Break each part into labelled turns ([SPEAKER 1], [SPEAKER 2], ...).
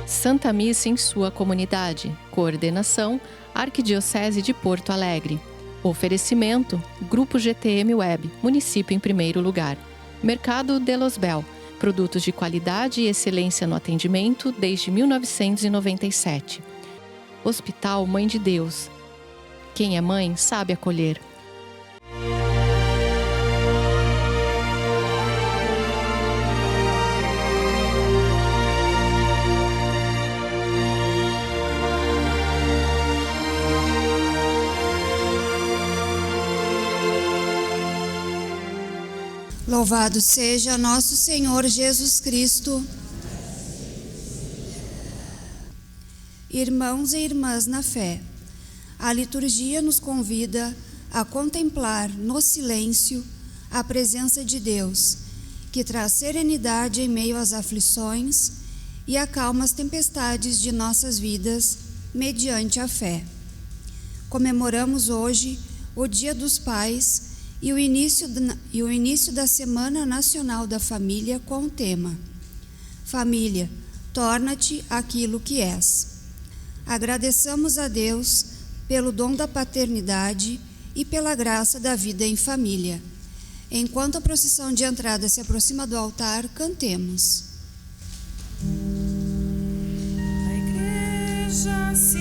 [SPEAKER 1] Santa Missa em sua comunidade. Coordenação: Arquidiocese de Porto Alegre. Oferecimento: Grupo GTM Web, município em primeiro lugar. Mercado de Los Bel, produtos de qualidade e excelência no atendimento desde 1997. Hospital Mãe de Deus. Quem é mãe sabe acolher.
[SPEAKER 2] Louvado seja nosso Senhor Jesus Cristo. Irmãos e irmãs na fé, a liturgia nos convida a contemplar no silêncio a presença de Deus, que traz serenidade em meio às aflições e acalma as tempestades de nossas vidas mediante a fé. Comemoramos hoje o Dia dos Pais e o início da Semana Nacional da Família com o tema: Família, torna-te aquilo que és. Agradeçamos a Deus pelo dom da paternidade e pela graça da vida em família. Enquanto a procissão de entrada se aproxima do altar, cantemos.
[SPEAKER 3] A igreja se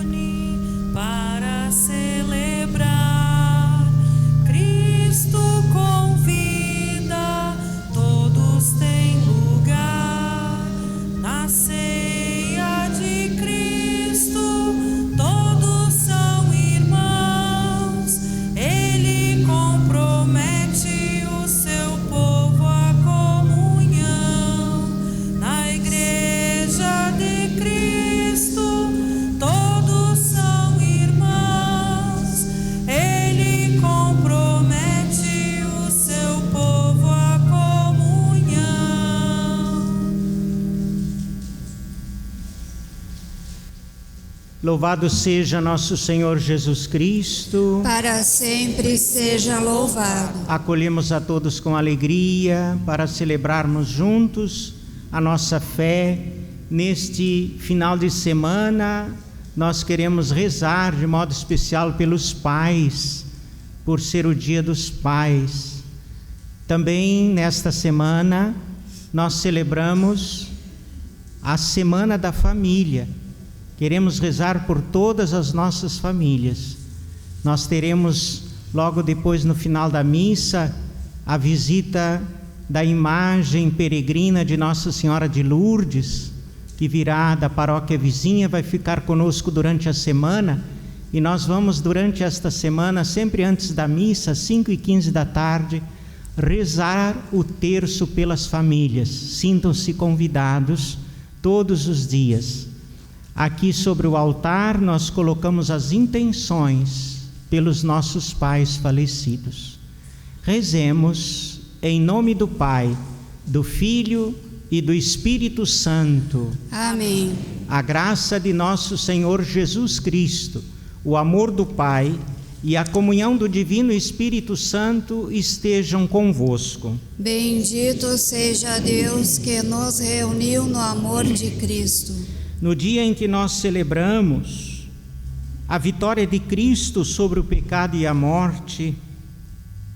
[SPEAKER 3] une para celebrar. Cristo convida, todos têm lugar na ceia de Cristo, todos são irmãos. Ele compromete o seu povo à comunhão. Na igreja de Cristo, todos são irmãos. Ele compromete o seu povo à comunhão.
[SPEAKER 4] Louvado seja nosso Senhor Jesus Cristo.
[SPEAKER 2] Para sempre seja louvado.
[SPEAKER 4] Acolhemos a todos com alegria para celebrarmos juntos a nossa fé. Neste final de semana, nós queremos rezar de modo especial pelos pais, por ser o Dia dos Pais. Também nesta semana, nós celebramos a Semana da Família. Queremos rezar por todas as nossas famílias. Nós teremos, logo depois, no final da missa, a visita da imagem peregrina de Nossa Senhora de Lourdes, que virá da paróquia vizinha, vai ficar conosco durante a semana. E nós vamos, durante esta semana, sempre antes da missa, às 5h15 da tarde, rezar o terço pelas famílias. Sintam-se convidados todos os dias. Aqui sobre o altar nós colocamos as intenções pelos nossos pais falecidos. Rezemos em nome do Pai, do Filho e do Espírito Santo.
[SPEAKER 2] Amém.
[SPEAKER 4] A graça de nosso Senhor Jesus Cristo, o amor do Pai e a comunhão do Divino Espírito Santo estejam convosco.
[SPEAKER 2] Bendito seja Deus que nos reuniu no amor de Cristo.
[SPEAKER 4] No dia em que nós celebramos a vitória de Cristo sobre o pecado e a morte,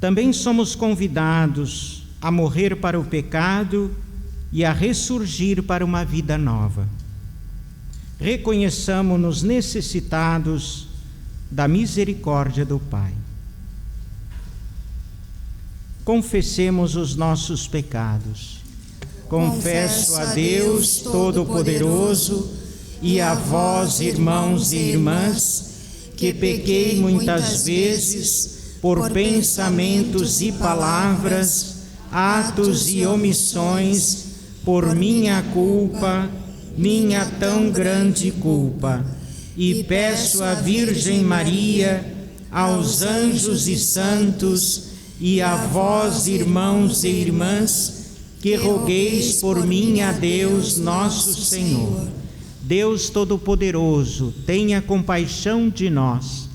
[SPEAKER 4] também somos convidados a morrer para o pecado e a ressurgir para uma vida nova. Reconheçamo-nos necessitados da misericórdia do Pai. Confessemos os nossos pecados. Confesso a Deus Todo-Poderoso e a vós, irmãos e irmãs, que pequei muitas vezes por pensamentos e palavras, atos e omissões, por minha culpa, minha tão grande culpa. E peço à Virgem Maria, aos anjos e santos, e a vós, irmãos e irmãs, que rogueis por mim a Deus nosso Senhor. Deus Todo-Poderoso, tenha compaixão de nós,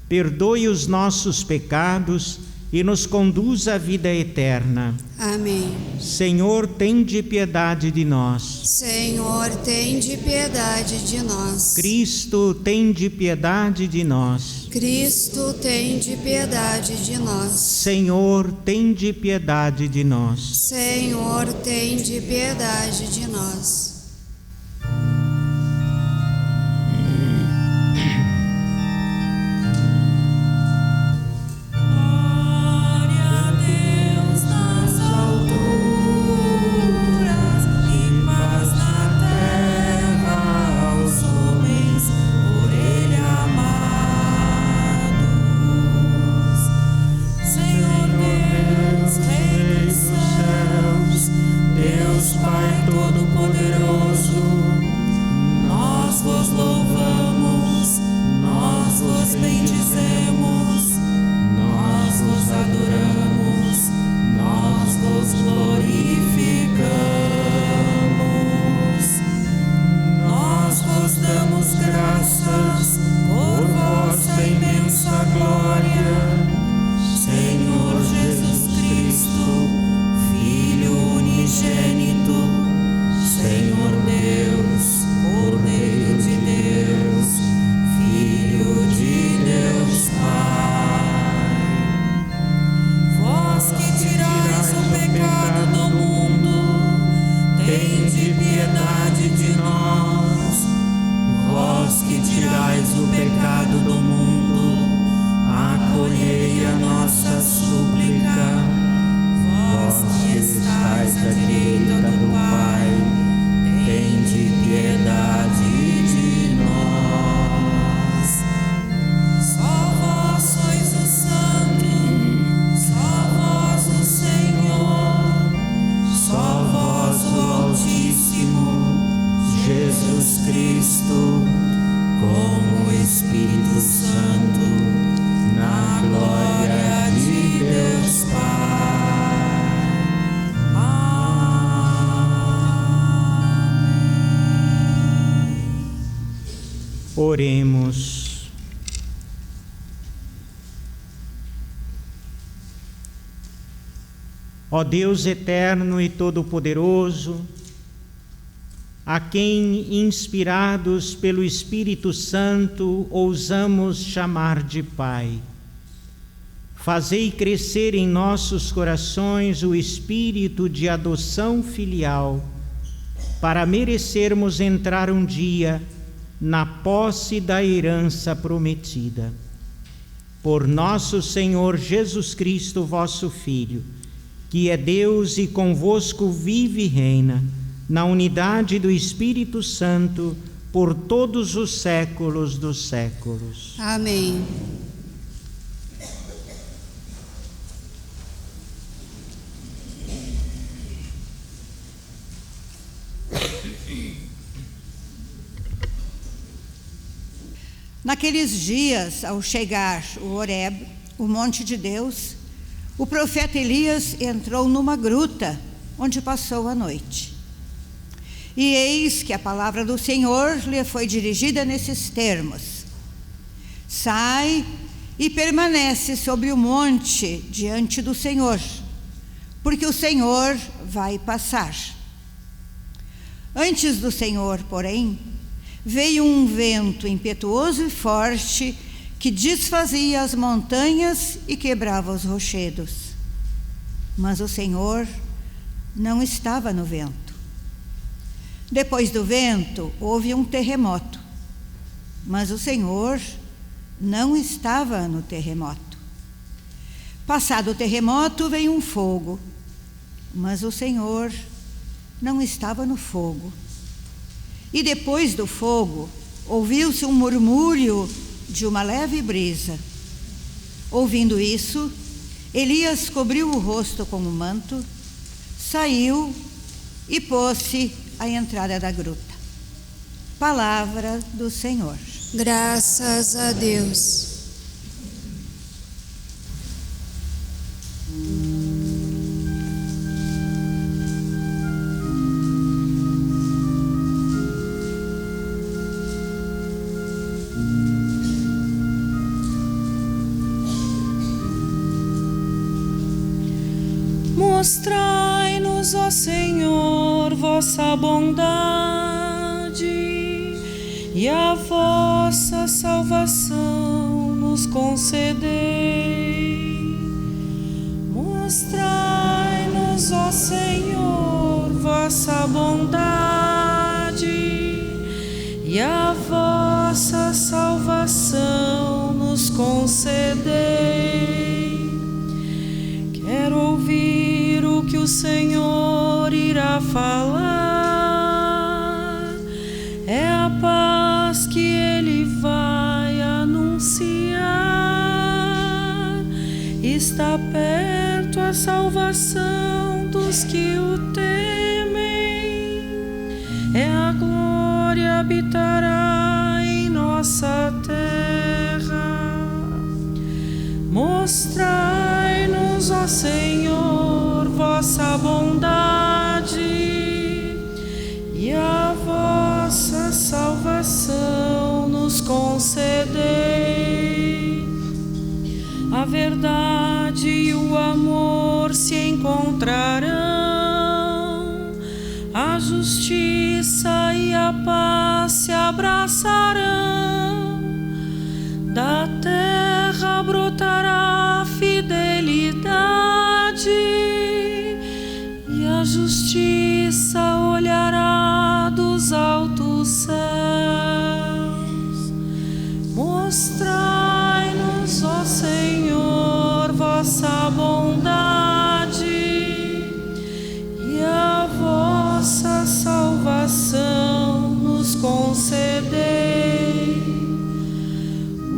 [SPEAKER 4] perdoe os nossos pecados e nos conduz à vida eterna.
[SPEAKER 2] Amém.
[SPEAKER 4] Senhor, tende piedade de nós.
[SPEAKER 2] Senhor, tende piedade de nós.
[SPEAKER 4] Cristo, tende piedade de nós.
[SPEAKER 2] Cristo, tende piedade de nós.
[SPEAKER 4] Senhor, tende piedade de nós.
[SPEAKER 2] Senhor, tende piedade de nós.
[SPEAKER 4] Oremos. Ó Deus eterno e todo-poderoso, a quem, inspirados pelo Espírito Santo, ousamos chamar de Pai, fazei crescer em nossos corações o espírito de adoção filial, para merecermos entrar um dia na posse da herança prometida. Por nosso Senhor Jesus Cristo, vosso Filho, que é Deus e convosco vive e reina, na unidade do Espírito Santo, por todos os séculos dos séculos.
[SPEAKER 2] Amém.
[SPEAKER 5] Naqueles dias, ao chegar o Horebe, o monte de Deus, o profeta Elias entrou numa gruta, onde passou a noite. E eis que a palavra do Senhor lhe foi dirigida nesses termos: sai e permanece sobre o monte diante do Senhor, porque o Senhor vai passar. Antes do Senhor, porém, veio um vento impetuoso e forte que desfazia as montanhas e quebrava os rochedos. Mas o Senhor não estava no vento. Depois do vento, houve um terremoto, mas o Senhor não estava no terremoto. Passado o terremoto, veio um fogo, mas o Senhor não estava no fogo. E depois do fogo, ouviu-se um murmúrio de uma leve brisa. Ouvindo isso, Elias cobriu o rosto com o manto, saiu e pôs-se à entrada da gruta. Palavra do Senhor.
[SPEAKER 2] Graças a Deus.
[SPEAKER 3] vossa bondade e a vossa salvação nos concedei. Mostrai-nos, ó Senhor, vossa bondade e a vossa salvação nos concedei. Quero ouvir o que o Senhor irá falar. É a paz que Ele vai anunciar. Está perto a salvação dos que o temem. É a glória habitará em nossa terra. Mostrai-nos, ó Senhor, vossa bondade e a vossa salvação nos concedei. A verdade e o amor se encontrarão, a justiça e a paz se abraçarão. Da terra brotará a fidelidade e a justiça olhará dos altos céus. Mostrai-nos, ó Senhor, vossa bondade e a vossa salvação nos concedei.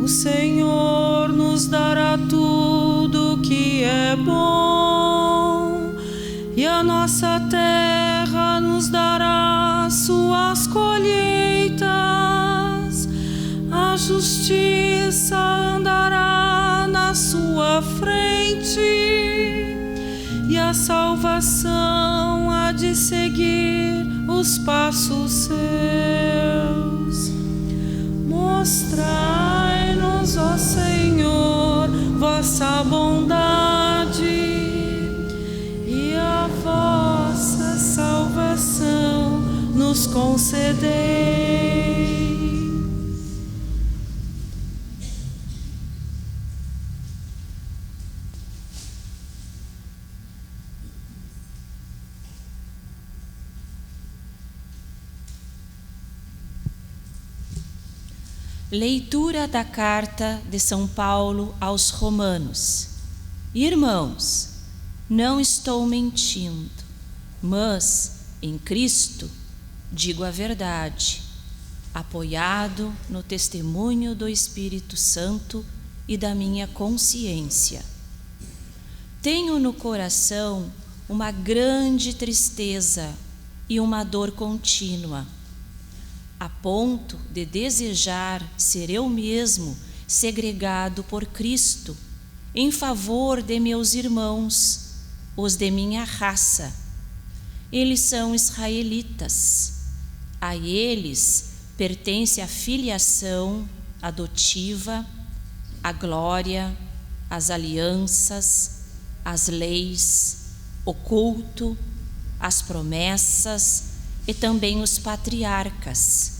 [SPEAKER 3] O Senhor nos dará tudo que é bom e a nossa terra nos dará suas colheitas. A justiça andará na sua frente e a salvação há de seguir os passos seus. Mostrai-nos, ó Senhor, vossa bondade e a vossa salvação nos concedei.
[SPEAKER 6] Leitura da carta de São Paulo aos Romanos. Irmãos, não estou mentindo, mas em Cristo digo a verdade, apoiado no testemunho do Espírito Santo e da minha consciência. Tenho no coração uma grande tristeza e uma dor contínua, a ponto de desejar ser eu mesmo segregado por Cristo em favor de meus irmãos, os de minha raça. Eles são israelitas. A eles pertence a filiação adotiva, a glória, as alianças, as leis, o culto, as promessas e também os patriarcas.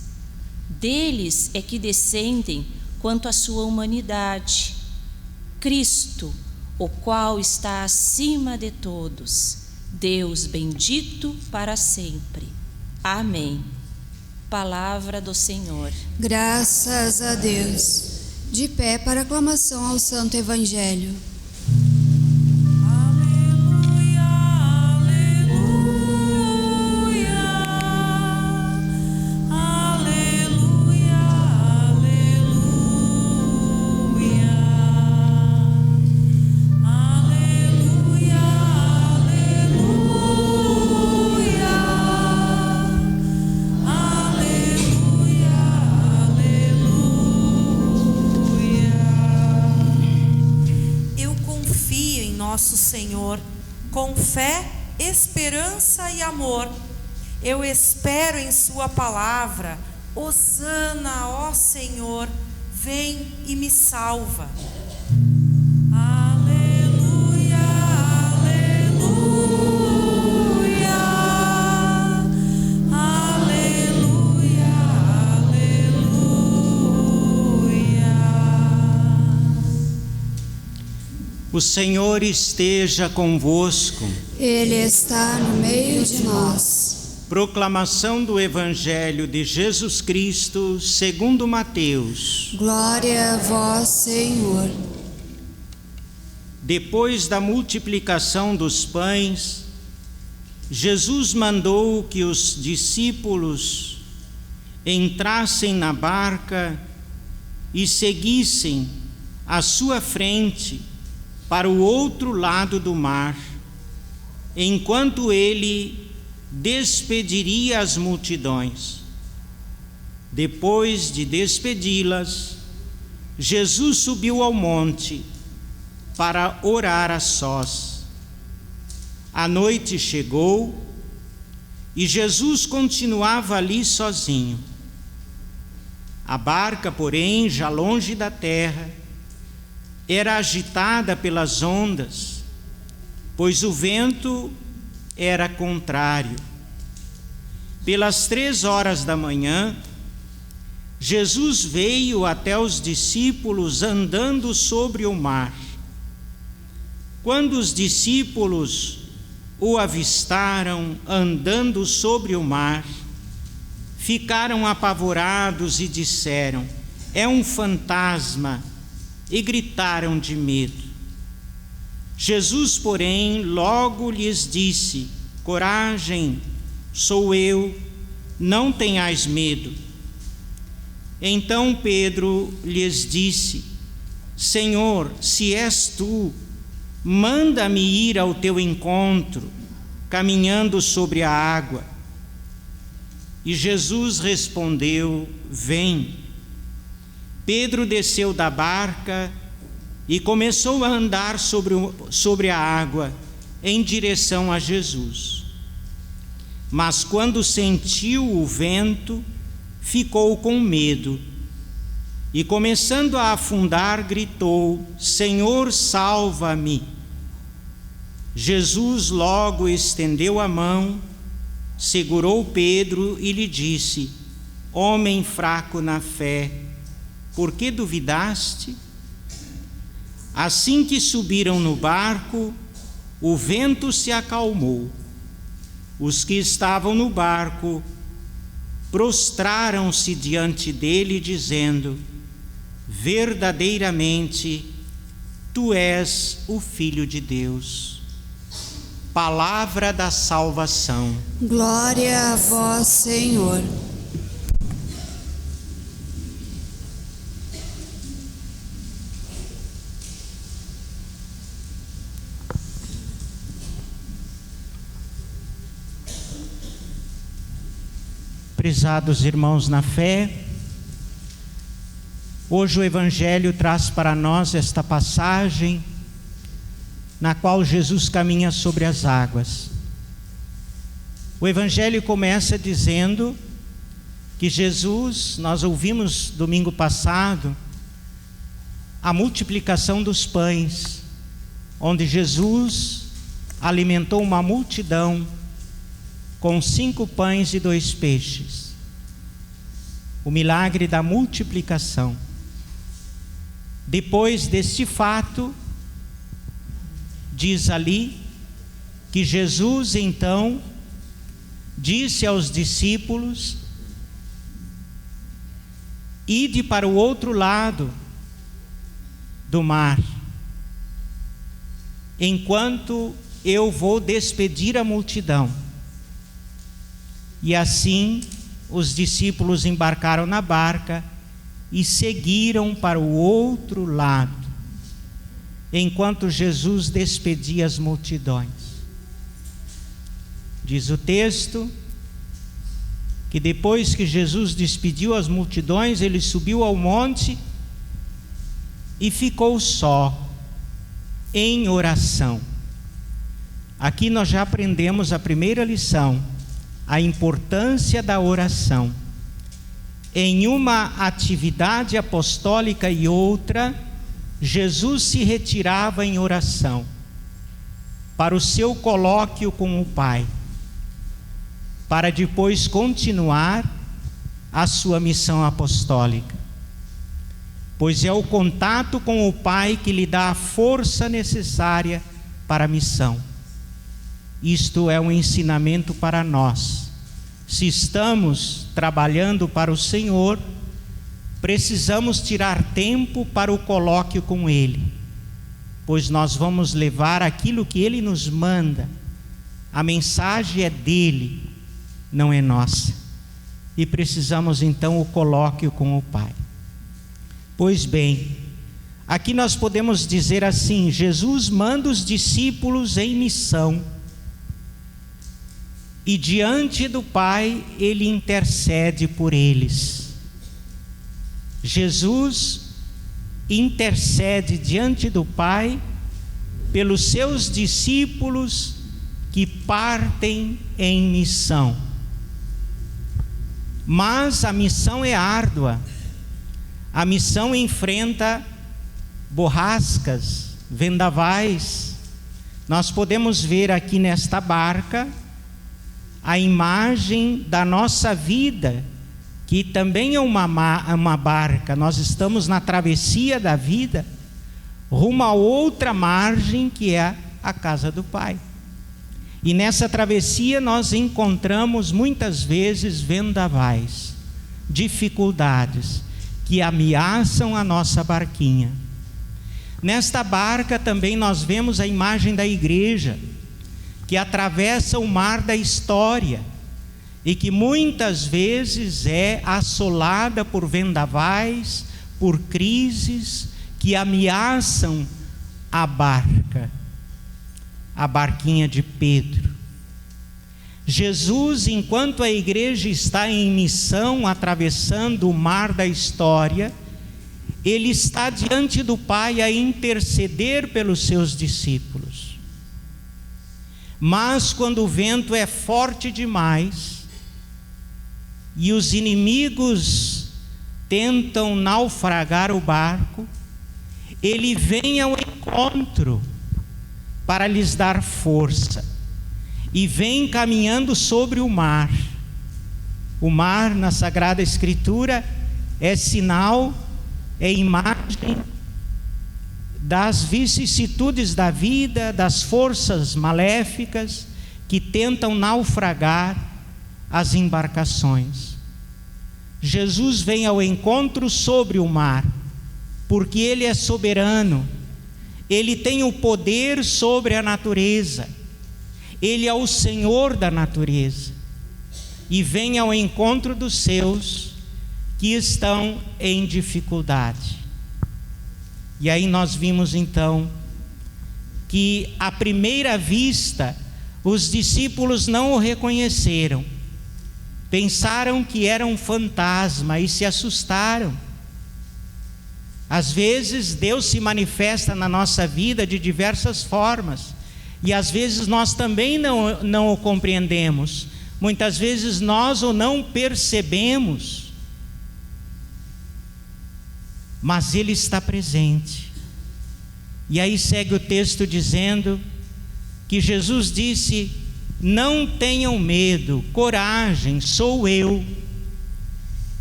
[SPEAKER 6] Deles é que descendem quanto à sua humanidade. Cristo, o qual está acima de todos, Deus bendito para sempre. Amém. Palavra do Senhor.
[SPEAKER 2] Graças a Deus. De pé para aclamação ao Santo Evangelho.
[SPEAKER 3] Nosso Senhor, com fé, esperança e amor. Eu espero em sua palavra. Hosana, ó Senhor, vem e me salva. Aleluia, aleluia,
[SPEAKER 4] O Senhor esteja convosco.
[SPEAKER 2] Ele está no meio de nós.
[SPEAKER 4] Proclamação do Evangelho de Jesus Cristo segundo Mateus.
[SPEAKER 2] Glória a vós, Senhor.
[SPEAKER 4] Depois da multiplicação dos pães, Jesus mandou que os discípulos entrassem na barca e seguissem à sua frente para o outro lado do mar, enquanto ele despediria as multidões. Depois de despedi-las, Jesus subiu ao monte para orar a sós. A noite chegou e Jesus continuava ali sozinho. A barca, porém, já longe da terra, era agitada pelas ondas, pois o vento era contrário. Pelas 3 horas da manhã, Jesus veio até os discípulos andando sobre o mar. Quando os discípulos o avistaram andando sobre o mar, ficaram apavorados e disseram: "É um fantasma", e gritaram de medo. Jesus, porém, logo lhes disse: "Coragem, sou eu, não tenhais medo." Então Pedro lhes disse: "Senhor, se és tu, manda-me ir ao teu encontro, caminhando sobre a água." E Jesus respondeu: "Vem." Pedro desceu da barca e começou a andar sobre a água em direção a Jesus. Mas quando sentiu o vento, ficou com medo e, começando a afundar, gritou: "Senhor, salva-me." Jesus logo estendeu a mão, segurou Pedro e lhe disse: "Homem fraco na fé, por que duvidaste?" Assim que subiram no barco, o vento se acalmou. Os que estavam no barco prostraram-se diante dele, dizendo: "Verdadeiramente, tu és o Filho de Deus." Palavra da salvação.
[SPEAKER 2] Glória a vós, Senhor.
[SPEAKER 4] Prezados irmãos na fé, hoje o Evangelho traz para nós esta passagem na qual Jesus caminha sobre as águas. O Evangelho começa dizendo que Jesus, nós ouvimos domingo passado, a multiplicação dos pães, onde Jesus alimentou uma multidão com 5 pães e 2 peixes. O milagre da multiplicação. Depois deste fato, diz ali que Jesus então disse aos discípulos: "Ide para o outro lado do mar, enquanto eu vou despedir a multidão." E assim os discípulos embarcaram na barca e seguiram para o outro lado, enquanto Jesus despedia as multidões. Diz o texto que depois que Jesus despediu as multidões, ele subiu ao monte e ficou só, em oração. Aqui nós já aprendemos a primeira lição, a importância da oração. Em uma atividade apostólica e outra, Jesus se retirava em oração para o seu colóquio com o Pai, para depois continuar a sua missão apostólica. pois é o contato com o Pai que lhe dá a força necessária para a missão. Isto é um ensinamento para nós. Se estamos trabalhando para o Senhor, precisamos tirar tempo para o colóquio com Ele, pois nós vamos levar aquilo que Ele nos manda. A mensagem é dele, não é nossa, e precisamos então o colóquio com o Pai. Pois bem, aqui nós podemos dizer assim: Jesus manda os discípulos em missão, e diante do Pai Ele intercede por eles. Jesus intercede diante do Pai pelos seus discípulos que partem em missão. Mas a missão é árdua. A missão enfrenta borrascas, vendavais. Nós podemos ver aqui nesta barca a imagem da nossa vida, que também é uma barca. Nós estamos na travessia da vida, rumo a outra margem, que é a casa do Pai. E nessa travessia nós encontramos muitas vezes vendavais, dificuldades que ameaçam a nossa barquinha. Nesta barca também nós vemos a imagem da igreja, que atravessa o mar da história e que muitas vezes é assolada por vendavais, por crises que ameaçam a barca, a barquinha de Pedro. Jesus, enquanto a igreja está em missão, atravessando o mar da história, Ele está diante do Pai a interceder pelos seus discípulos. Mas quando o vento é forte demais e os inimigos tentam naufragar o barco, Ele vem ao encontro para lhes dar força, e vem caminhando sobre o mar. O mar, na Sagrada Escritura, é sinal, é imagem das vicissitudes da vida, das forças maléficas que tentam naufragar as embarcações. Jesus vem ao encontro sobre o mar, porque Ele é soberano, Ele tem o poder sobre a natureza, Ele é o Senhor da natureza, e vem ao encontro dos seus que estão em dificuldade. E aí nós vimos então que à primeira vista os discípulos não o reconheceram, pensaram que era um fantasma e se assustaram. Às vezes Deus se manifesta na nossa vida de diversas formas, e às vezes nós também não o compreendemos. Muitas vezes nós o não percebemos, mas Ele está presente. E aí segue o texto dizendo que Jesus disse: não tenham medo, coragem, sou eu.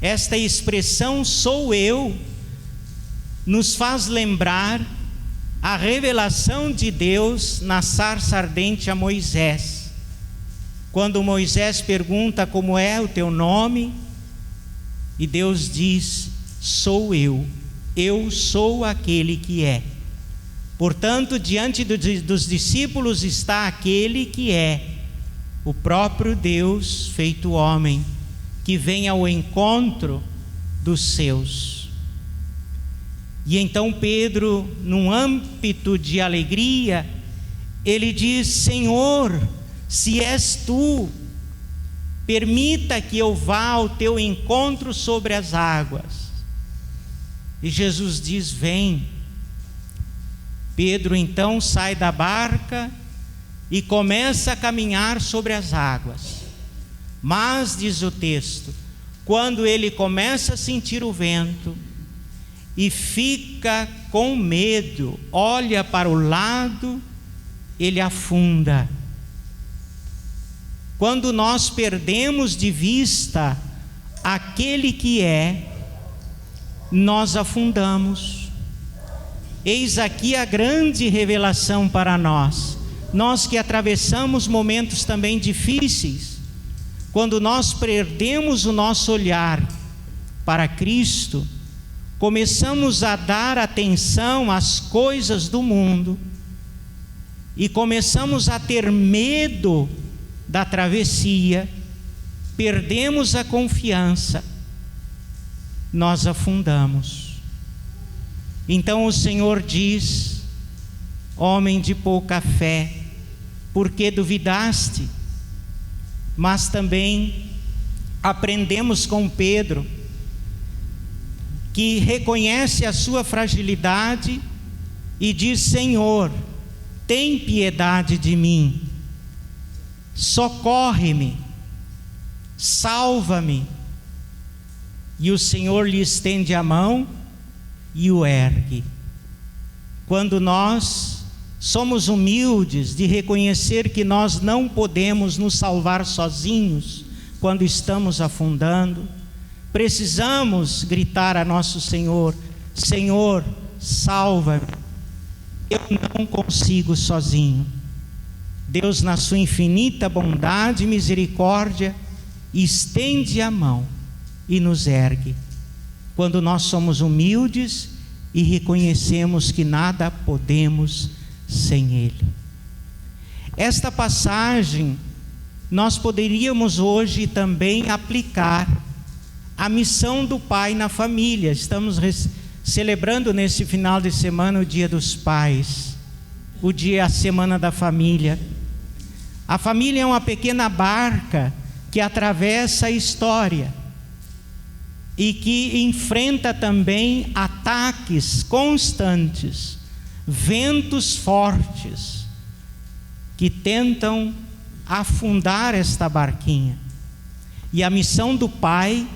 [SPEAKER 4] Esta expressão "sou eu" nos faz lembrar a revelação de Deus na sarça ardente a Moisés. Quando Moisés pergunta: como é o teu nome? E Deus diz: sou eu sou aquele que é. Portanto, diante dos discípulos está aquele que é o próprio Deus feito homem, que vem ao encontro dos seus. E então Pedro, num âmbito de alegria, ele diz: Senhor, se és tu, permita que eu vá ao teu encontro sobre as águas. E Jesus diz: vem. Pedro então sai da barca e começa a caminhar sobre as águas. Mas, diz o texto, quando ele começa a sentir o vento e fica com medo, olha para o lado, ele afunda. Quando nós perdemos de vista aquele que é, nós afundamos. Eis aqui a grande revelação para nós. Nós que atravessamos momentos também difíceis, quando nós perdemos o nosso olhar para Cristo, começamos a dar atenção às coisas do mundo e começamos a ter medo da travessia, perdemos a confiança, nós afundamos. Então o Senhor diz: homem de pouca fé, por que duvidaste? Mas também aprendemos com Pedro, que reconhece a sua fragilidade e diz: Senhor, tem piedade de mim, socorre-me, salva-me. E o Senhor lhe estende a mão e o ergue. Quando nós somos humildes de reconhecer que nós não podemos nos salvar sozinhos, quando estamos afundando, precisamos gritar a nosso Senhor: Senhor, salva-me, eu não consigo sozinho. Deus, na sua infinita bondade e misericórdia, estende a mão e nos ergue, quando nós somos humildes e reconhecemos que nada podemos sem Ele. Esta passagem nós poderíamos hoje também aplicar a missão do pai na família. Estamos celebrando nesse final de semana o Dia dos Pais, a Semana da Família. A família é uma pequena barca que atravessa a história e que enfrenta também ataques constantes, ventos fortes que tentam afundar esta barquinha. E a missão do pai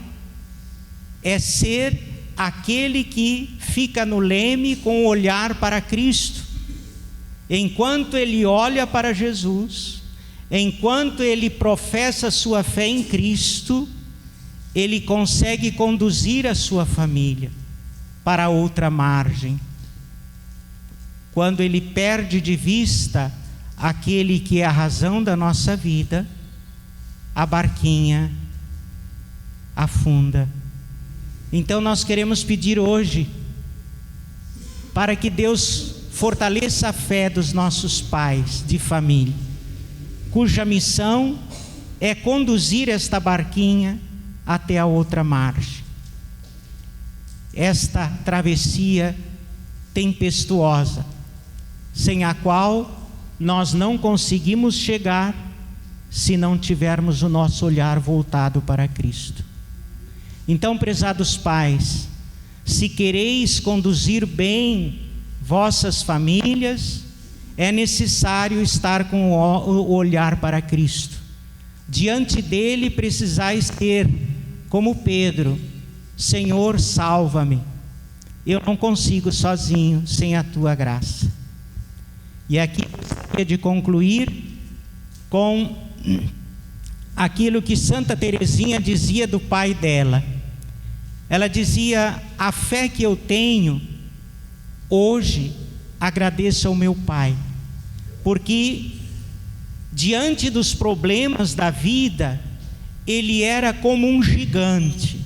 [SPEAKER 4] é ser aquele que fica no leme com o olhar para Cristo. Enquanto ele olha para Jesus, enquanto ele professa sua fé em Cristo, ele consegue conduzir a sua família para outra margem. Quando ele perde de vista aquele que é a razão da nossa vida, a barquinha afunda. Então nós queremos pedir hoje para que Deus fortaleça a fé dos nossos pais de família, cuja missão é conduzir esta barquinha até a outra margem. Esta travessia tempestuosa, sem a qual nós não conseguimos chegar se não tivermos o nosso olhar voltado para Cristo. Então, prezados pais, se quereis conduzir bem vossas famílias, é necessário estar com o olhar para Cristo. Diante dele precisais ter, como Pedro: Senhor, salva-me, eu não consigo sozinho, sem a tua graça. E aqui eu gostaria de concluir com aquilo que Santa Teresinha dizia do pai dela. Ela dizia: a fé que eu tenho hoje, agradeço ao meu pai, porque diante dos problemas da vida, ele era como um gigante,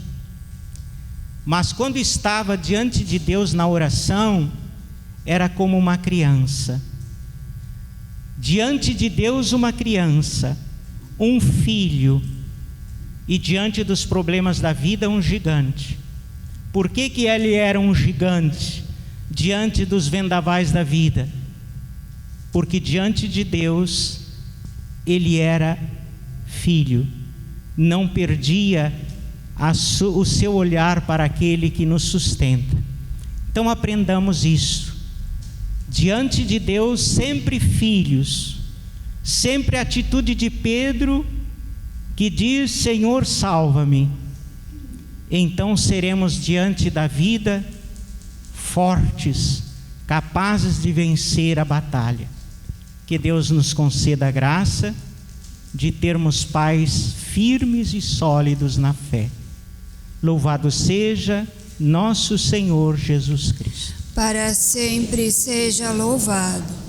[SPEAKER 4] mas quando estava diante de Deus na oração, era como uma criança. Diante de Deus, uma criança, um filho, e diante dos problemas da vida, um gigante. Por que que ele era um gigante diante dos vendavais da vida? Porque diante de Deus ele era filho, não perdia o seu olhar para aquele que nos sustenta. Então aprendamos isso. Diante de Deus, sempre filhos, sempre a atitude de Pedro, que diz: Senhor, salva-me. Então seremos diante da vida fortes, capazes de vencer a batalha. Que Deus nos conceda a graça de termos pais firmes e sólidos na fé. Louvado seja nosso Senhor Jesus Cristo.
[SPEAKER 2] Para sempre seja louvado.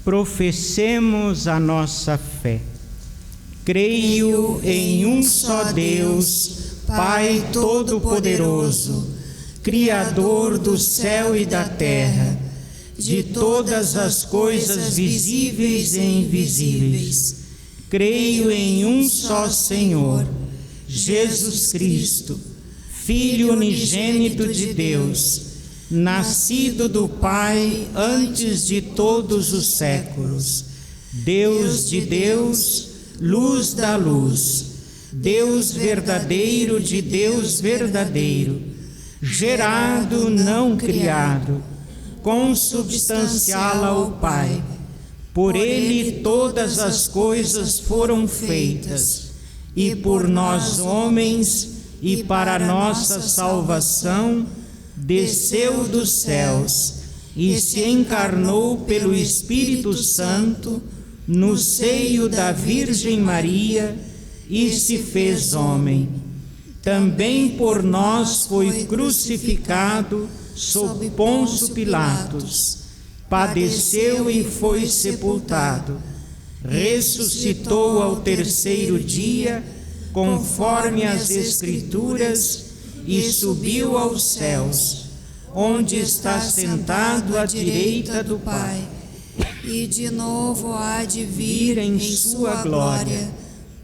[SPEAKER 4] Professemos a nossa fé. Creio em um só Deus, Pai Todo-Poderoso, Criador do céu e da terra, de todas as coisas visíveis e invisíveis. Creio em um só Senhor, Jesus Cristo, Filho unigênito de Deus, nascido do Pai antes de todos os séculos, Deus de Deus, luz da luz, Deus verdadeiro de Deus verdadeiro, gerado, não criado, consubstancial ao Pai. Por ele todas as coisas foram feitas, e por nós homens, e para nossa salvação, desceu dos céus e se encarnou pelo Espírito Santo no seio da Virgem Maria e se fez homem. Também por nós foi crucificado sob Pôncio Pilatos, padeceu e foi sepultado, ressuscitou ao terceiro dia, conforme as Escrituras, e subiu aos céus, onde está sentado à direita do Pai,
[SPEAKER 2] e de novo há de vir em sua glória,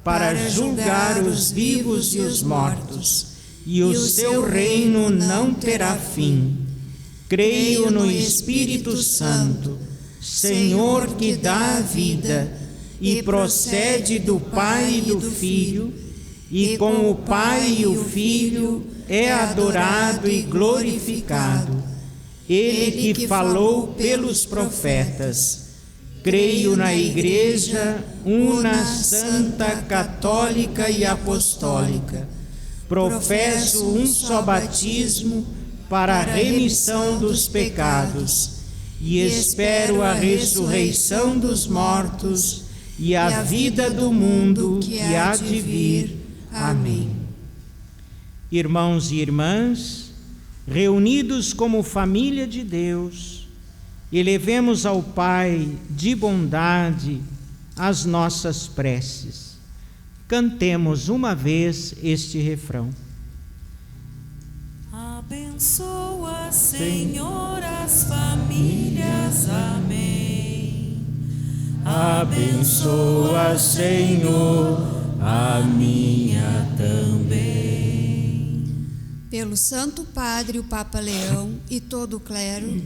[SPEAKER 4] para julgar os vivos e os mortos, e o seu reino não terá fim. Creio no Espírito Santo, Senhor que dá a vida, e procede do Pai e do Filho, e com o Pai e o Filho é adorado e glorificado. Ele que falou pelos profetas. Creio na Igreja, una, santa, católica e apostólica. Professo um só batismo para a remissão dos pecados, e espero a ressurreição dos mortos e a vida do mundo que há de vir. Amém. Irmãos e irmãs, reunidos como família de Deus, elevemos ao Pai de bondade as nossas preces. Cantemos uma vez este refrão.
[SPEAKER 3] Abençoa, Senhor, as famílias. Amém. Abençoa, Senhor, a minha também.
[SPEAKER 2] Pelo Santo Padre, o Papa Leão e todo o clero,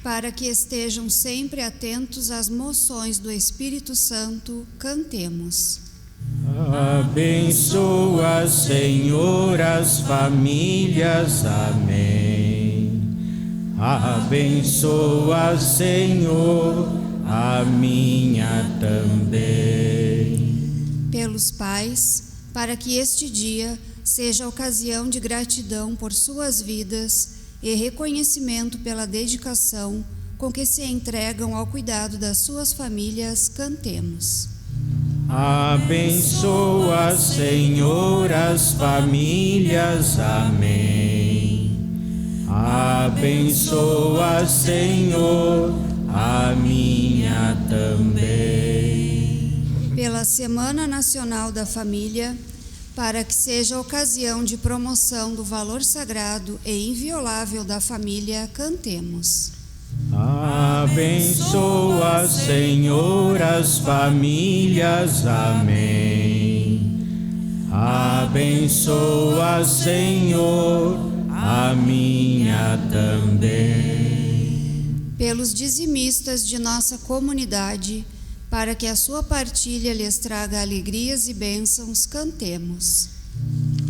[SPEAKER 2] para que estejam sempre atentos às moções do Espírito Santo, cantemos.
[SPEAKER 3] Abençoa, Senhor, as famílias. Amém. Abençoa, Senhor, a minha também.
[SPEAKER 2] Pelos pais, para que este dia seja ocasião de gratidão por suas vidas e reconhecimento pela dedicação com que se entregam ao cuidado das suas famílias, cantemos.
[SPEAKER 3] Abençoa, Senhor, as famílias. Amém. Abençoa, Senhor, a minha também.
[SPEAKER 2] Pela Semana Nacional da Família, para que seja ocasião de promoção do valor sagrado e inviolável da família, cantemos.
[SPEAKER 3] Abençoa, Senhor, as famílias. Amém. Abençoa, Senhor, a minha também.
[SPEAKER 2] Pelos dizimistas de nossa comunidade, para que a sua partilha lhes traga alegrias e bênçãos, cantemos.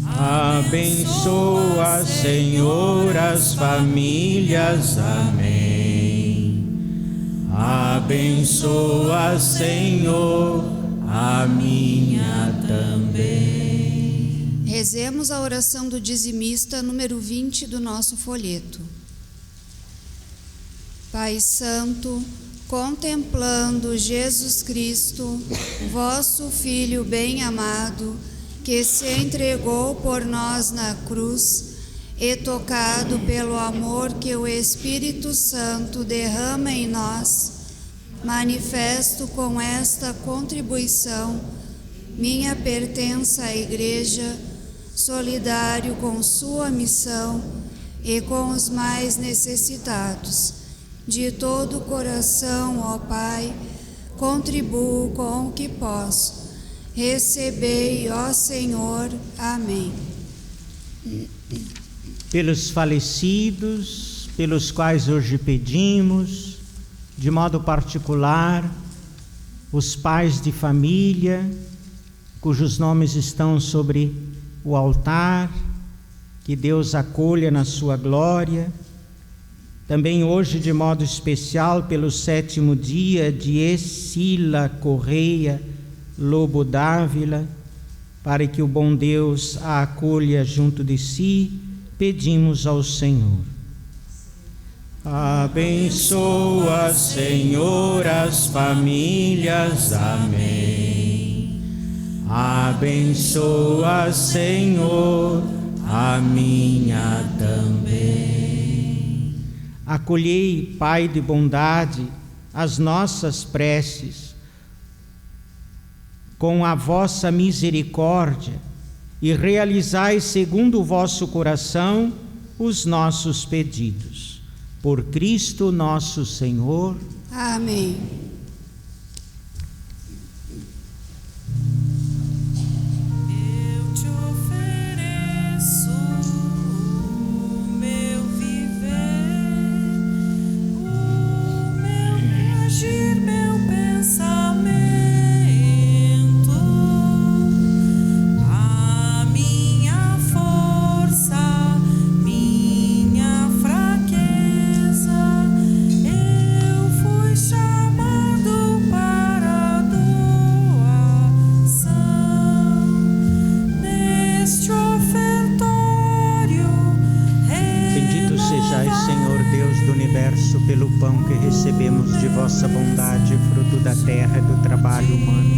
[SPEAKER 3] Abençoa, Senhor, as famílias. Amém. Abençoa, Senhor, a minha também.
[SPEAKER 2] Rezemos a oração do dizimista número 20 do nosso folheto. Pai Santo, contemplando Jesus Cristo, vosso Filho bem-amado, que se entregou por nós na cruz, e tocado pelo amor que o Espírito Santo derrama em nós, manifesto com esta contribuição minha pertença à Igreja, solidário com sua missão e com os mais necessitados. De todo o coração, ó Pai, contribuo com o que posso. Recebei, ó Senhor. Amém.
[SPEAKER 4] Pelos falecidos, pelos quais hoje pedimos, de modo particular, os pais de família, cujos nomes estão sobre o altar, que Deus acolha na sua glória. Também hoje, de modo especial, pelo 7º dia de Escila Correia Lobo Dávila, para que o bom Deus a acolha junto de si, pedimos ao Senhor. Abençoa, Senhor, as famílias. Amém. Abençoa, Senhor, a minha também. Acolhei, Pai de bondade, as nossas preces com a vossa misericórdia e realizai segundo o vosso coração os nossos pedidos. Por Cristo nosso Senhor.
[SPEAKER 2] Amém.
[SPEAKER 4] Pelo pão que recebemos de vossa bondade, fruto da terra e do trabalho humano,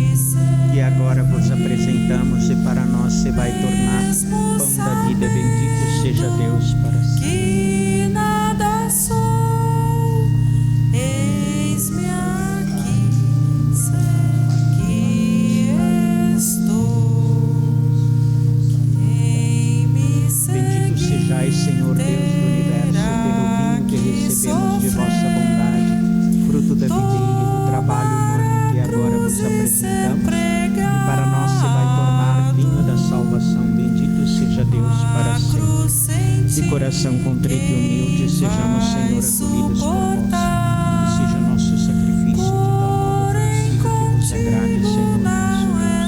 [SPEAKER 4] que agora vos apresentamos e para nós se vai tornar pão da vida. Bendito seja Deus para sempre.
[SPEAKER 3] Que nada sou, eis-me aqui, que estou.
[SPEAKER 4] Bendito sejais, Senhor Deus do universo, pelo vinho que recebemos de vossa bondade, fruto da videira e do trabalho humano, que agora vos apresentamos, e para nós se vai tornar vinho da salvação. Bendito seja Deus para sempre. De coração contrito e humilde, sejamos, Senhor, acolhidos por vós, e seja nosso sacrifício de tal modo oferecido que vos agrade, Senhor nosso Deus.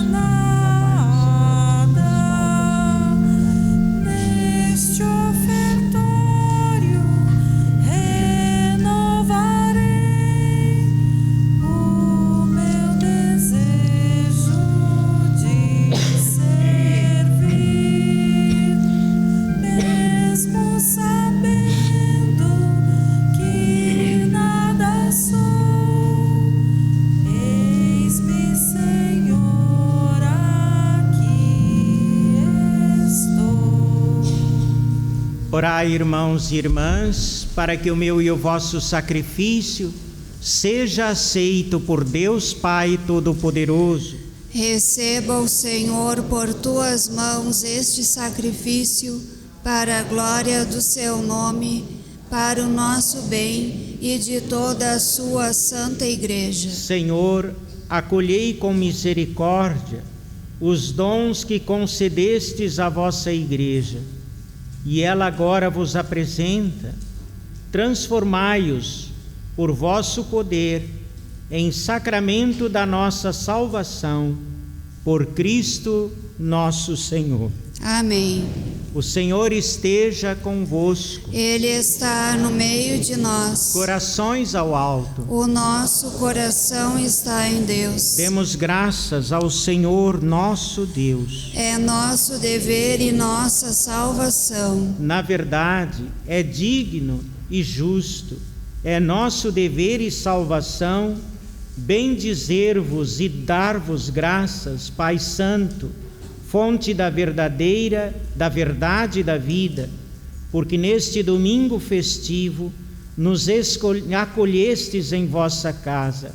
[SPEAKER 4] Orai, irmãos e irmãs, para que o meu e o vosso sacrifício seja aceito por Deus Pai Todo-Poderoso.
[SPEAKER 2] Receba o Senhor por tuas mãos este sacrifício, para a glória do seu nome, para o nosso bem e de toda a sua santa Igreja.
[SPEAKER 4] Senhor, acolhei com misericórdia os dons que concedestes à vossa Igreja, e ela agora vos apresenta. Transformai-os por vosso poder em sacramento da nossa salvação, por Cristo nosso Senhor.
[SPEAKER 2] Amém.
[SPEAKER 4] O Senhor esteja convosco.
[SPEAKER 2] Ele está no meio de nós.
[SPEAKER 4] Corações ao alto.
[SPEAKER 2] O nosso coração está em Deus.
[SPEAKER 4] Demos graças ao Senhor nosso Deus.
[SPEAKER 2] É nosso dever e nossa salvação.
[SPEAKER 4] Na verdade, é digno e justo, é nosso dever e salvação bendizer-vos e dar-vos graças, Pai Santo, fonte da verdade e da vida, porque neste domingo festivo nos acolhestes em vossa casa.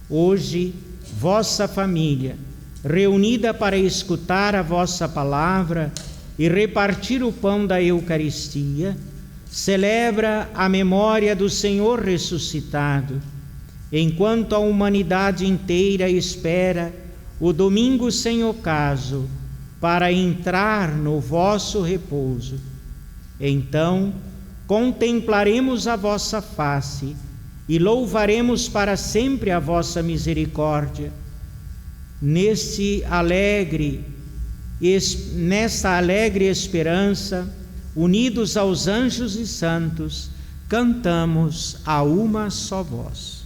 [SPEAKER 4] Hoje, vossa família, reunida para escutar a vossa palavra e repartir o pão da Eucaristia, celebra a memória do Senhor ressuscitado, enquanto a humanidade inteira espera o domingo sem ocaso para entrar no vosso repouso. Então, contemplaremos a vossa face e louvaremos para sempre a vossa misericórdia. Nesta alegre esperança, unidos aos anjos e santos, cantamos a uma só voz.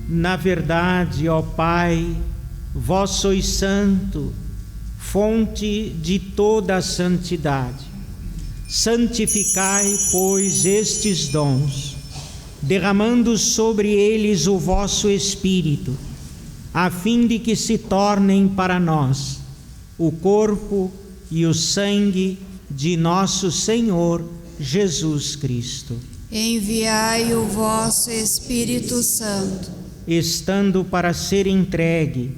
[SPEAKER 4] Na verdade, ó Pai, vós sois santo, fonte de toda a santidade. Santificai, pois, estes dons, derramando sobre eles o vosso Espírito, a fim de que se tornem para nós o corpo e o sangue de nosso Senhor Jesus Cristo.
[SPEAKER 2] Enviai o vosso Espírito Santo,
[SPEAKER 4] estando para ser entregue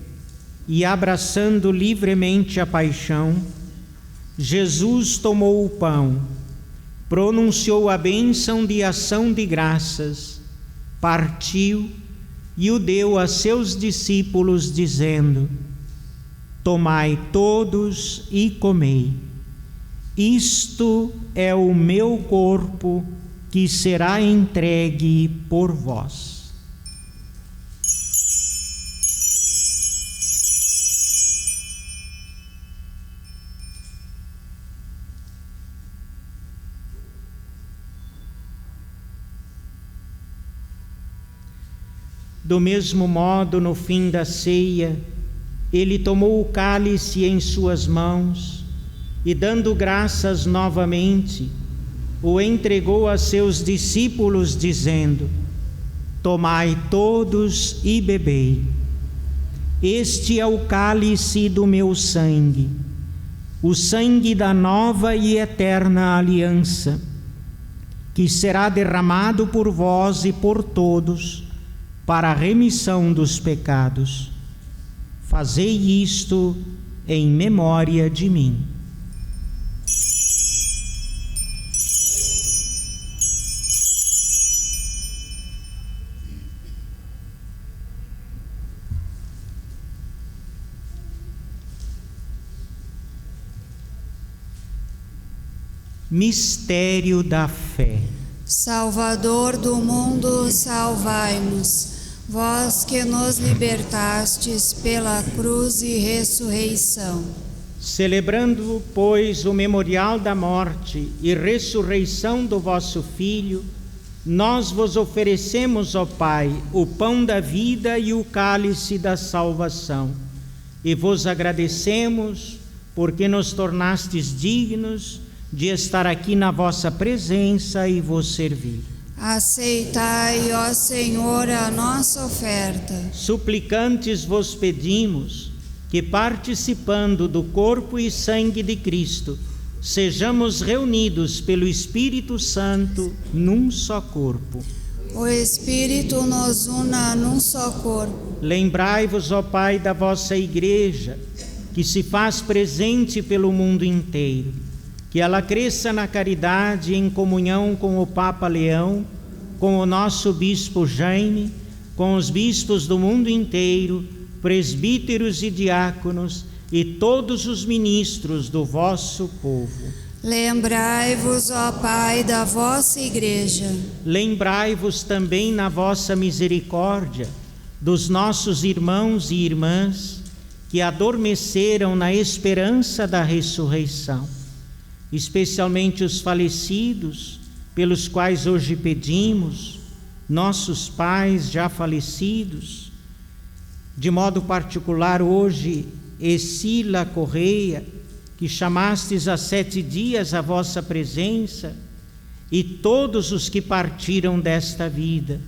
[SPEAKER 4] e abraçando livremente a paixão, Jesus tomou o pão, pronunciou a bênção de ação de graças, partiu e o deu a seus discípulos, dizendo: tomai todos e comei. Isto é o meu corpo que será entregue por vós. Do mesmo modo, no fim da ceia, ele tomou o cálice em suas mãos e, dando graças novamente, o entregou a seus discípulos, dizendo: tomai todos e bebei. Este é o cálice do meu sangue, o sangue da nova e eterna aliança, que será derramado por vós e por todos para a remissão dos pecados. Fazei isto em memória de mim. Mistério da fé.
[SPEAKER 2] Salvador do mundo, salvai-nos. Vós que nos libertastes pela cruz e ressurreição.
[SPEAKER 4] Celebrando, pois, o memorial da morte e ressurreição do vosso Filho, nós vos oferecemos, ó Pai, o pão da vida e o cálice da salvação, e vos agradecemos porque nos tornastes dignos de estar aqui na vossa presença e vos servir.
[SPEAKER 2] Aceitai, ó Senhor, a nossa oferta.
[SPEAKER 4] Suplicantes vos pedimos que, participando do corpo e sangue de Cristo, sejamos reunidos pelo Espírito Santo num só corpo.
[SPEAKER 2] O Espírito nos una num só corpo.
[SPEAKER 4] Lembrai-vos, ó Pai, da vossa Igreja, que se faz presente pelo mundo inteiro, que ela cresça na caridade em comunhão com o Papa Leão, com o nosso Bispo Jaime, com os bispos do mundo inteiro, presbíteros e diáconos, e todos os ministros do vosso povo.
[SPEAKER 2] Lembrai-vos, ó Pai, da vossa Igreja.
[SPEAKER 4] Lembrai-vos também na vossa misericórdia dos nossos irmãos e irmãs que adormeceram na esperança da ressurreição, especialmente os falecidos, pelos quais hoje pedimos, nossos pais já falecidos, de modo particular hoje, Escila Correia, que chamastes há 7 dias a vossa presença, e todos os que partiram desta vida,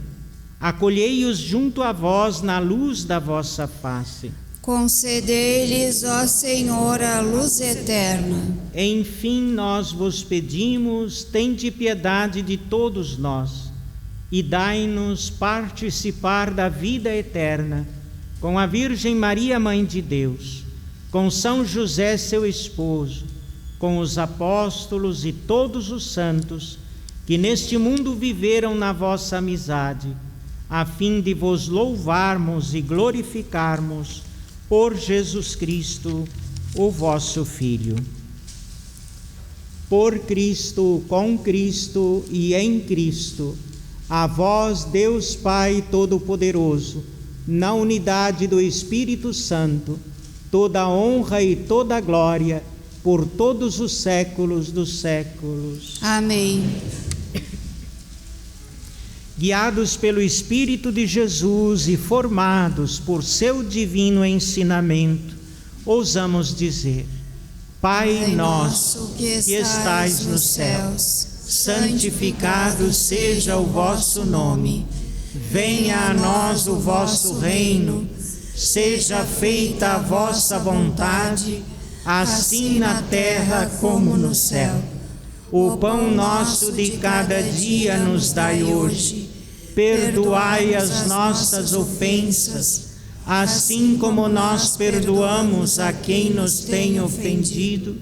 [SPEAKER 4] acolhei-os junto a vós na luz da vossa face.
[SPEAKER 2] Concedei-lhes, ó Senhor, a luz eterna.
[SPEAKER 4] Enfim, nós vos pedimos, tende piedade de todos nós, e dai-nos participar da vida eterna, com a Virgem Maria, Mãe de Deus, com São José, seu esposo, com os apóstolos e todos os santos que neste mundo viveram na vossa amizade, a fim de vos louvarmos e glorificarmos por Jesus Cristo, o vosso Filho. Por Cristo, com Cristo e em Cristo, a vós, Deus Pai Todo-Poderoso, na unidade do Espírito Santo, toda a honra e toda a glória, por todos os séculos dos séculos.
[SPEAKER 2] Amém.
[SPEAKER 4] Guiados pelo Espírito de Jesus e formados por seu divino ensinamento, ousamos dizer: Pai nosso, que estais nos céus, santificado seja o vosso nome. Venha a nós o vosso reino. Seja feita a vossa vontade, assim na terra como no céu. O pão nosso de cada dia nos dai hoje. Perdoai as nossas ofensas, assim como nós perdoamos a quem nos tem ofendido.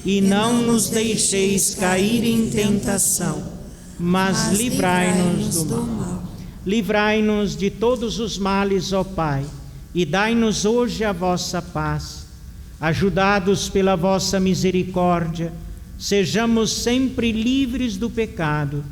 [SPEAKER 4] E não nos deixeis cair em tentação, mas livrai-nos do mal. Livrai-nos de todos os males, ó Pai, e dai-nos hoje a vossa paz. Ajudados pela vossa misericórdia, sejamos sempre livres do pecado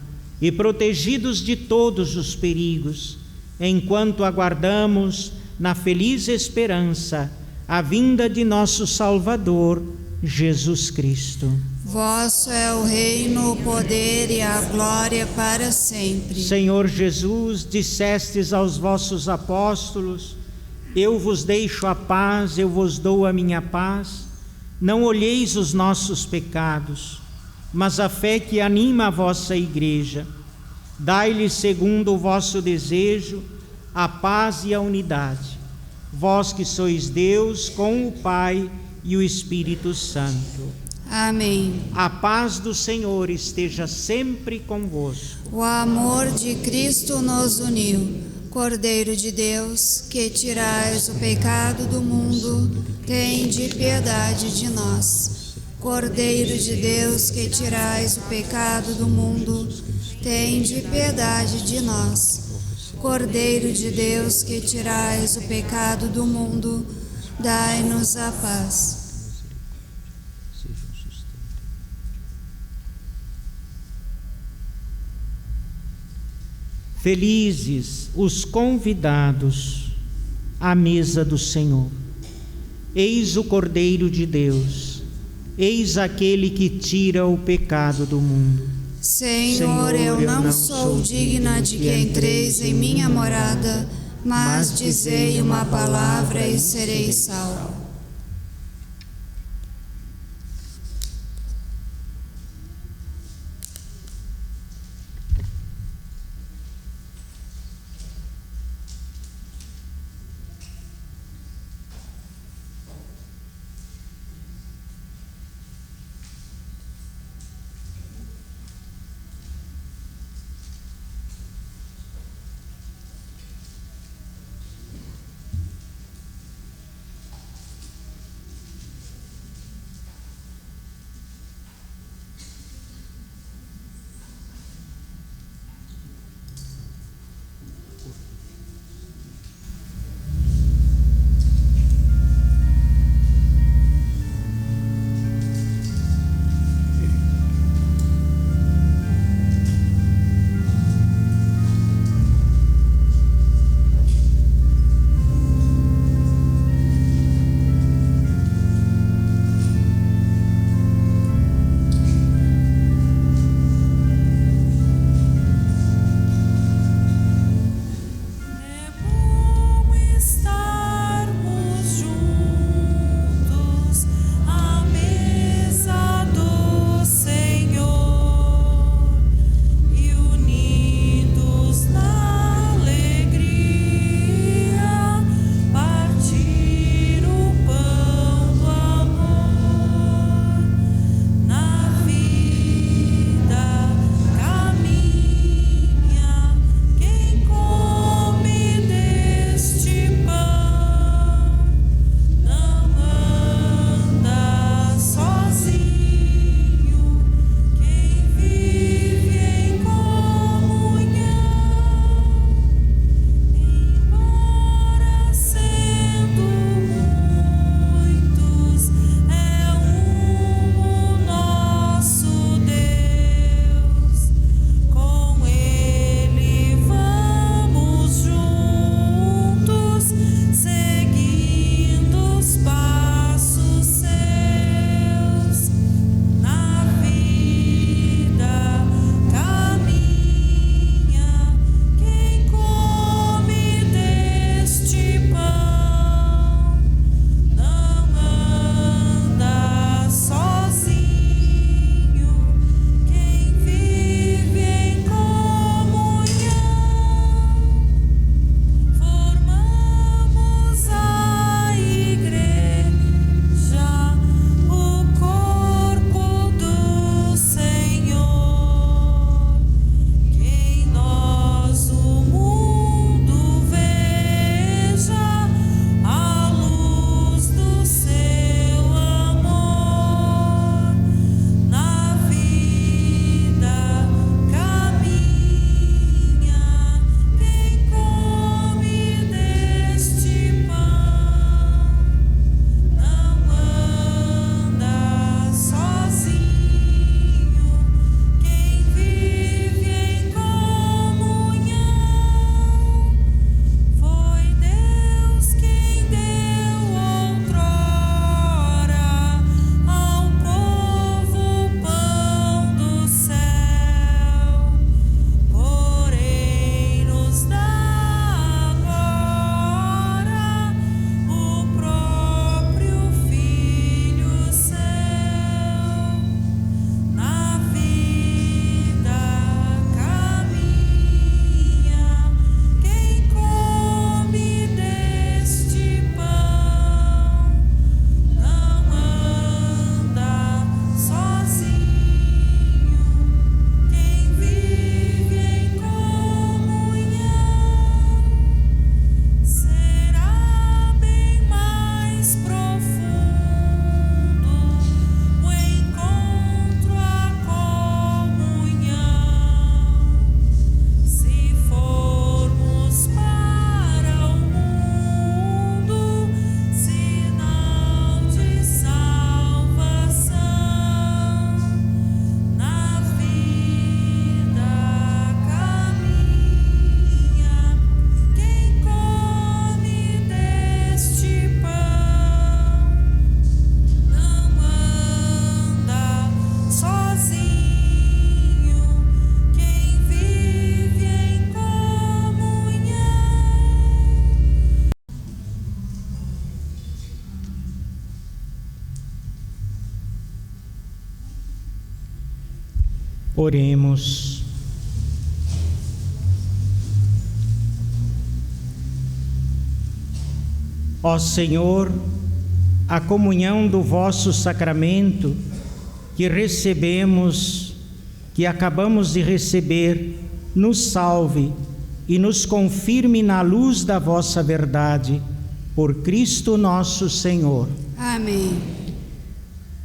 [SPEAKER 4] e protegidos de todos os perigos, enquanto aguardamos, na feliz esperança, a vinda de nosso Salvador, Jesus Cristo.
[SPEAKER 2] Vosso é o reino, o poder e a glória para sempre.
[SPEAKER 4] Senhor Jesus, dissestes aos vossos apóstolos: eu vos deixo a paz, eu vos dou a minha paz. Não olheis os nossos pecados, mas a fé que anima a vossa Igreja. Dai-lhe, segundo o vosso desejo, a paz e a unidade. Vós que sois Deus, com o Pai e o Espírito Santo.
[SPEAKER 2] Amém.
[SPEAKER 4] A paz do Senhor esteja sempre convosco.
[SPEAKER 2] O amor de Cristo nos uniu. Cordeiro de Deus, que tirais o pecado do mundo, tende piedade de nós. Cordeiro de Deus, que tirais o pecado do mundo, tende piedade de nós. Cordeiro de Deus, que tirais o pecado do mundo, dai-nos a paz.
[SPEAKER 4] Felizes os convidados à mesa do Senhor. Eis o Cordeiro de Deus, eis aquele que tira o pecado do mundo.
[SPEAKER 2] Senhor, eu não sou digna de que entreis em minha morada, mas dizei uma palavra e serei salvo.
[SPEAKER 4] Oremos. Ó Senhor, a comunhão do vosso sacramento que recebemos, que acabamos de receber, nos salve e nos confirme na luz da vossa verdade, por Cristo nosso Senhor.
[SPEAKER 2] Amém.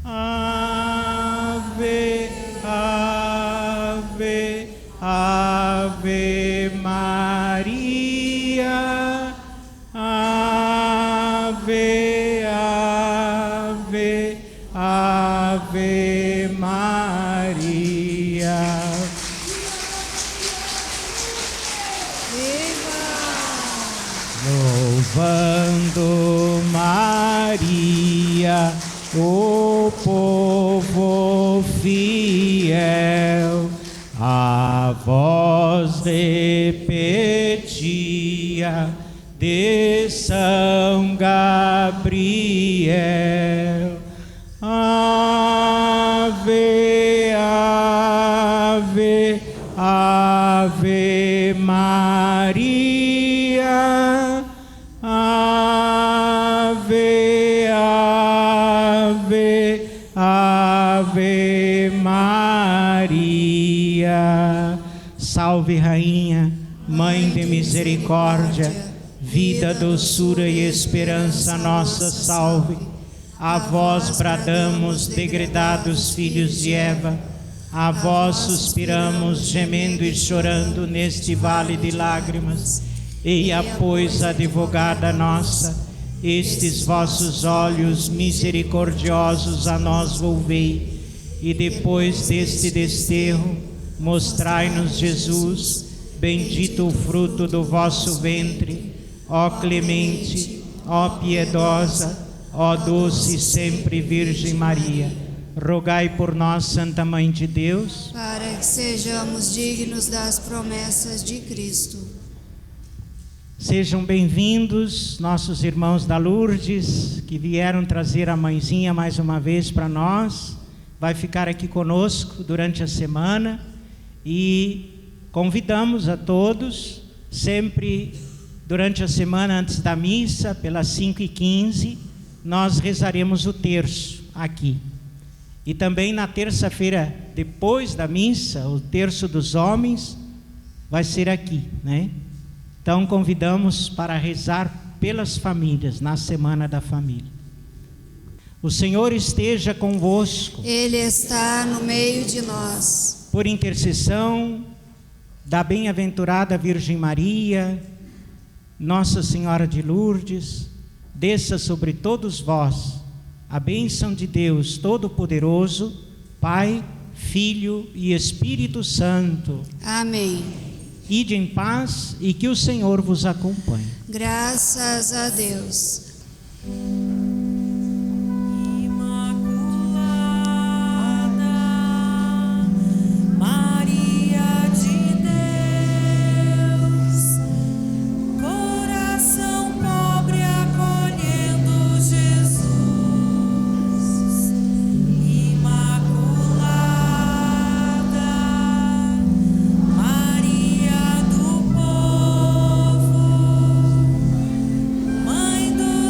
[SPEAKER 4] Ave, ave, ave Maria. Ave, ave, ave Maria. Louvando Maria, o povo fiel, a voz repetia de São Gabriel. Ave, ave, ave Maria. Ave, ave, ave Maria. Salve, Rainha, Mãe de misericórdia, vida, doçura e esperança nossa, salve. A vós bradamos, degredados filhos de Eva, a vós suspiramos, gemendo e chorando neste vale de lágrimas. Eia, pois, advogada nossa, estes vossos olhos misericordiosos a nós volvei, e depois deste desterro, mostrai-nos Jesus, bendito o fruto do vosso ventre. Ó clemente, ó piedosa, ó doce sempre Virgem Maria, rogai por nós, Santa Mãe de Deus,
[SPEAKER 2] para que sejamos dignos das promessas de Cristo.
[SPEAKER 4] Sejam bem-vindos nossos irmãos da Lourdes, que vieram trazer a mãezinha mais uma vez para nós. Vai ficar aqui conosco durante a semana e convidamos a todos, sempre durante a semana antes da missa, pelas 5h15, nós rezaremos o terço aqui. E também na terça-feira, depois da missa, o terço dos homens vai ser aqui, né? Então convidamos para rezar pelas famílias, na Semana da Família. O Senhor esteja convosco.
[SPEAKER 2] Ele está no meio de nós.
[SPEAKER 4] Por intercessão da bem-aventurada Virgem Maria, Nossa Senhora de Lourdes, desça sobre todos vós a bênção de Deus Todo-Poderoso, Pai, Filho e Espírito Santo.
[SPEAKER 2] Amém.
[SPEAKER 4] Ide em paz e que o Senhor vos acompanhe.
[SPEAKER 2] Graças a Deus.
[SPEAKER 3] Mãe do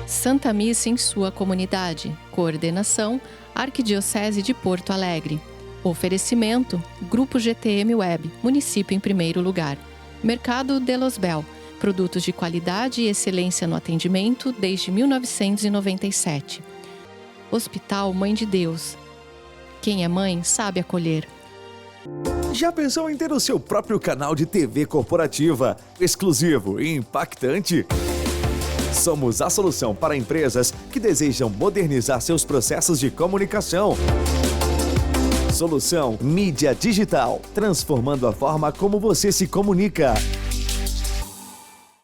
[SPEAKER 1] Santa Missa em sua comunidade. Coordenação: Arquidiocese de Porto Alegre. Oferecimento: Grupo GTM Web, município em primeiro lugar. Mercado de Los Bel, produtos de qualidade e excelência no atendimento desde 1997. Hospital Mãe de Deus. Quem é mãe sabe acolher.
[SPEAKER 7] Já pensou em ter o seu próprio canal de TV corporativa, exclusivo e impactante? Somos a solução para empresas que desejam modernizar seus processos de comunicação. Solução Mídia Digital, transformando a forma como você se comunica.